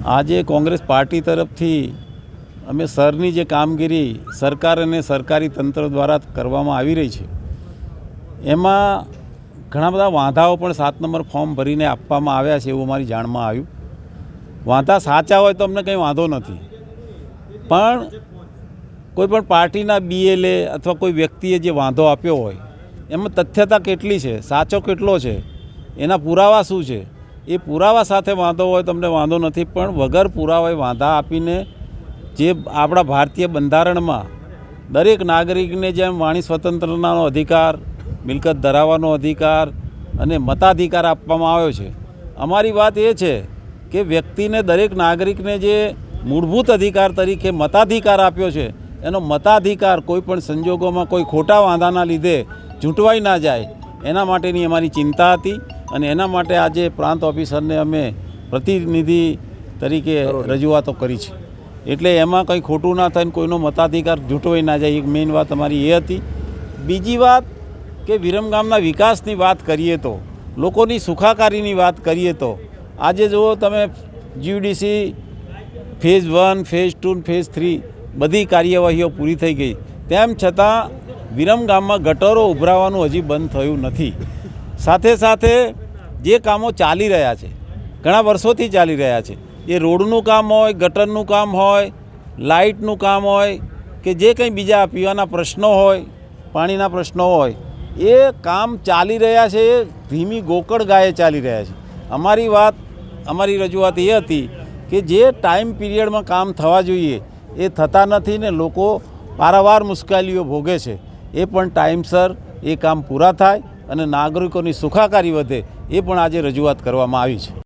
આજે કોંગ્રેસ પાર્ટી તરફથી અમે સરની જે કામગીરી સરકાર અને સરકારી તંત્ર દ્વારા કરવામાં આવી રહી છે એમાં ઘણા બધા વાંધાઓ પણ 7 નંબર ફોર્મ ભરીને આપવામાં આવ્યા છે એવું અમારી જાણમાં આવ્યું. વાંધા સાચા હોય તો અમને કંઈ વાંધો નથી, પણ કોઈ પણ પાર્ટીના BLA અથવા કોઈ વ્યક્તિએ જે વાંધો આપ્યો હોય એમાં તથ્યતા કેટલી છે, સાચો કેટલો છે, એના પુરાવા શું છે, એ પુરાવા સાથે વાંધો હોય તો અમને વાંધો નથી. પણ વગર પુરાવાએ વાંધા આપીને જે આપણા ભારતીય બંધારણમાં દરેક નાગરિકને જેમ વાણી સ્વતંત્રતાનો અધિકાર, મિલકત ધરાવવાનો અધિકાર અને મતાધિકાર આપવામાં આવ્યો છે, અમારી વાત એ છે કે વ્યક્તિને, દરેક નાગરિકને જે મૂળભૂત અધિકાર તરીકે મતાધિકાર આપ્યો છે એનો મતાધિકાર કોઈ પણ સંજોગોમાં કોઈ ખોટા વાંધાના લીધે ચૂંટવાઈ ના જાય એના માટેની અમારી ચિંતા હતી. અને એના માટે આજે પ્રાંત ઓફિસરને અમે પ્રતિનિધિ તરીકે રજૂઆતો કરી છે. એટલે એમાં કંઈ ખોટું ના થાય, કોઈનો મતાધિકાર ચૂંટવાઈ ના જાય, એક મેઇન વાત અમારી એ હતી. બીજી વાત કે વિરમગામના વિકાસની વાત કરીએ તો, લોકોની સુખાકારીની વાત કરીએ તો આજે જુઓ તમે, GDC ફેઝ 1, ફેઝ 2, ફેઝ 3 બધી કાર્યવાહીઓ પૂરી થઈ ગઈ, તેમ છતાં વિરમગામમાં ગટરો ઉભરાવાનું હજી બંધ થયું નથી. સાથે સાથે જે કામો ચાલી રહ્યા છે, ઘણા વર્ષોથી ચાલી રહ્યા છે, એ રોડનું કામ હોય, ગટરનું કામ હોય, લાઇટનું કામ હોય કે જે કંઈ બીજા પીવાના પ્રશ્નો હોય, પાણીના પ્રશ્નો હોય, એ કામ ચાલી રહ્યા છે, એ ધીમી ગોકળ ગાયે ચાલી રહ્યા છે. અમારી રજૂઆત એ હતી કે જે ટાઈમ પીરિયડમાં કામ થવા જોઈએ એ થતા નથી ને લોકો પારાવાર મુશ્કેલીઓ ભોગે છે. એ પણ ટાઈમસર એ કામ પૂરા થાય અને નાગરિકોની સુખાકારી વધે, એ પણ આજે રજૂઆત કરવામાં આવી છે.